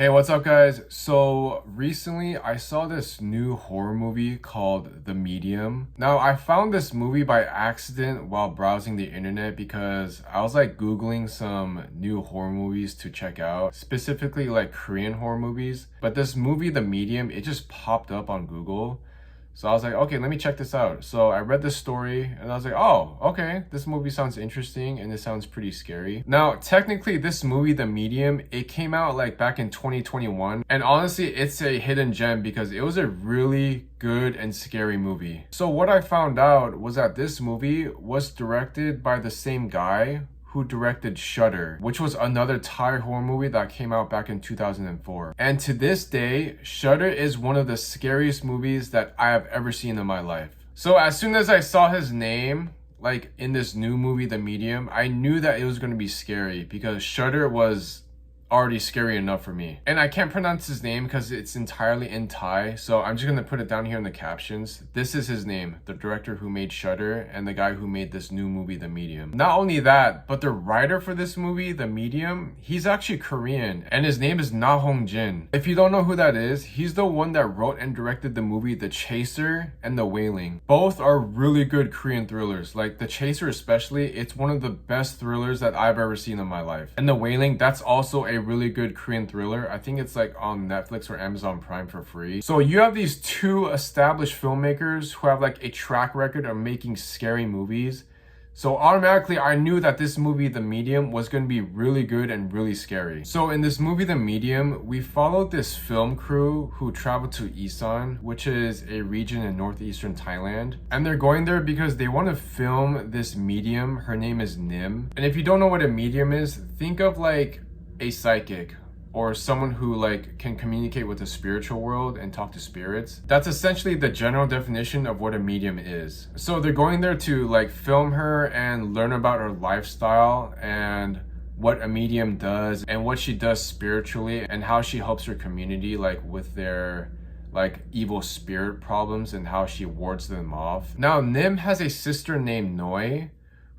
Hey, what's up, guys? So recently I saw this new horror movie called The Medium. Now, I found this movie by accident while browsing the internet because I was like Googling some new horror movies to check out, specifically like Korean horror movies. But this movie, The Medium, it just popped up on Google. So I was like, okay, let me check this out. So I read the story and I was like, oh, okay, this movie sounds interesting and it sounds pretty scary. Now, technically, this movie, The Medium, it came out like back in 2021. And honestly, it's a hidden gem because it was a really good and scary movie. So what I found out was that this movie was directed by the same guy who directed Shudder, which was another Thai horror movie that came out back in 2004. And to this day, Shudder is one of the scariest movies that I have ever seen in my life. So as soon as I saw his name, like in this new movie, The Medium, I knew that it was going to be scary because Shudder was already scary enough for me. And I can't pronounce his name because it's entirely in Thai, so I'm just gonna put it down here in the captions. This is his name, the director who made Shudder and the guy who made this new movie, The Medium. Not only that, but the writer for this movie, The Medium, he's actually Korean and his name is Na Hong Jin. If you don't know who that is, he's the one that wrote and directed the movie The Chaser and The Wailing. Both are really good Korean thrillers. Like The Chaser especially, it's one of the best thrillers that I've ever seen in my life. And The Wailing, that's also a really good Korean thriller. I think it's like on Netflix or Amazon Prime for free. So you have these two established filmmakers who have like a track record of making scary movies. So automatically I knew that this movie, The Medium, was going to be really good and really scary. So in this movie, The Medium, we followed this film crew who traveled to Isan, which is a region in northeastern Thailand. And they're going there because they want to film this medium. Her name is Nim. And if you don't know what a medium is, think of like a psychic or someone who like can communicate with the spiritual world and talk to spirits. That's essentially the general definition of what a medium is. So they're going there to like film her and learn about her lifestyle and what a medium does and what she does spiritually and how she helps her community like with their like evil spirit problems and how she wards them off. Now Nim has a sister named Noi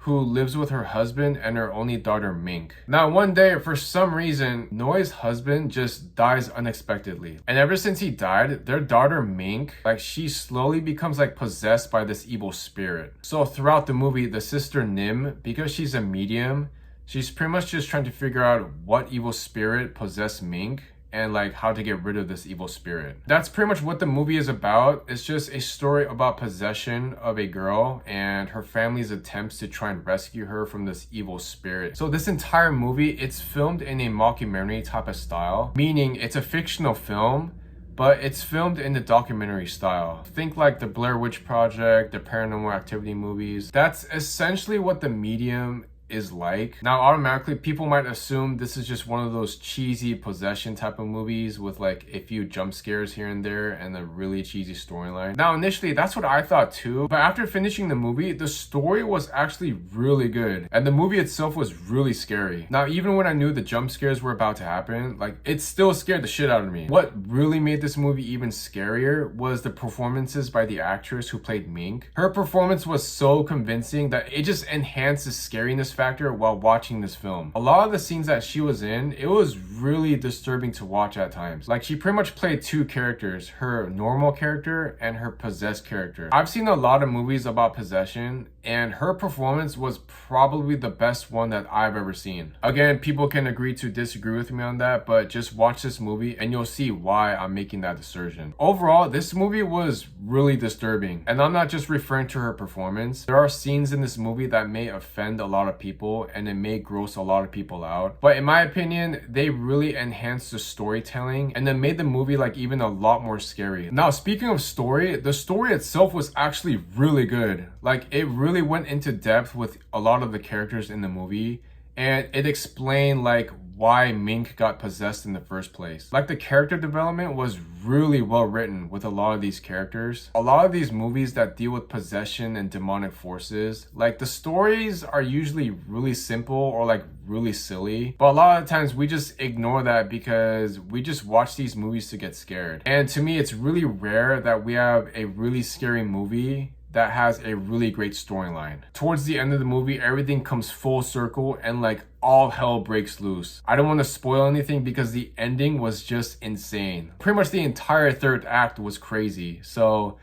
who lives with her husband and her only daughter Mink. Now one day, for some reason, Noi's husband just dies unexpectedly. And ever since he died, their daughter Mink, like she slowly becomes like possessed by this evil spirit. So throughout the movie, the sister Nim, because she's a medium, she's pretty much just trying to figure out what evil spirit possessed Mink and like how to get rid of this evil spirit. That's pretty much what the movie is about. It's just a story about possession of a girl and her family's attempts to try and rescue her from this evil spirit. So this entire movie, it's filmed in a mockumentary type of style, meaning it's a fictional film, but it's filmed in the documentary style. Think like the Blair Witch Project, the Paranormal Activity movies. That's essentially what The Medium is like. Now automatically people might assume this is just one of those cheesy possession type of movies with like a few jump scares here and there and a really cheesy storyline. Now initially that's what I thought too, but after finishing the movie, the story was actually really good and the movie itself was really scary. Now even when I knew the jump scares were about to happen, like it still scared the shit out of me. What really made this movie even scarier was the performances by the actress who played Mink. Her performance was so convincing that it just enhanced the scariness factor while watching this film. A lot of the scenes that she was in, it was really disturbing to watch at times. Like she pretty much played two characters, her normal character and her possessed character. I've seen a lot of movies about possession and her performance was probably the best one that I've ever seen. Again, people can agree to disagree with me on that, but just watch this movie and you'll see why I'm making that assertion. Overall, this movie was really disturbing and I'm not just referring to her performance. There are scenes in this movie that may offend a lot of people and it may gross a lot of people out, but in my opinion they really enhanced the storytelling and it made the movie like even a lot more scary. Now speaking of story, the story itself was actually really good. Like it really went into depth with a lot of the characters in the movie and it explained like why Mink got possessed in the first place. Like the character development was really well written with a lot of these characters. A lot of these movies that deal with possession and demonic forces, like the stories are usually really simple or like really silly, but a lot of times we just ignore that because we just watch these movies to get scared. And to me, it's really rare that we have a really scary movie that has a really great storyline. Towards the end of the movie, everything comes full circle and like all hell breaks loose. I don't want to spoil anything because the ending was just insane. Pretty much the entire third act was crazy. So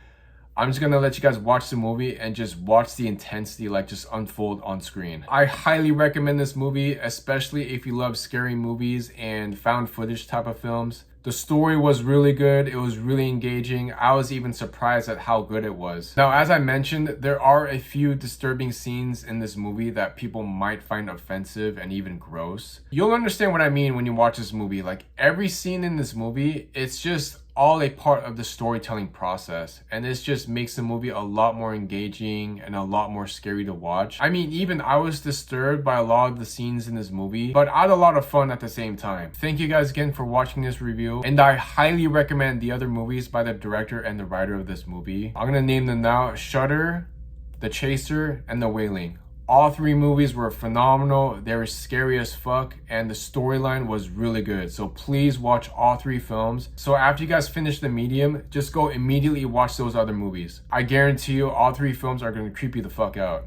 I'm just gonna let you guys watch the movie and just watch the intensity like just unfold on screen. I highly recommend this movie, especially if you love scary movies and found footage type of films. The story was really good. It was really engaging. I was even surprised at how good it was. Now, as I mentioned, there are a few disturbing scenes in this movie that people might find offensive and even gross. You'll understand what I mean when you watch this movie. Like every scene in this movie, it's just all a part of the storytelling process, and this just makes the movie a lot more engaging and a lot more scary to watch. I mean, even I was disturbed by a lot of the scenes in this movie, but I had a lot of fun at the same time. Thank you guys again for watching this review, and I highly recommend the other movies by the director and the writer of this movie. I'm gonna name them now: Shudder, The Chaser, and The Wailing. All three movies were phenomenal. They were scary as fuck, and the storyline was really good. So please watch all three films. So after you guys finish The Medium, just go immediately watch those other movies. I guarantee you all three films are gonna creep you the fuck out.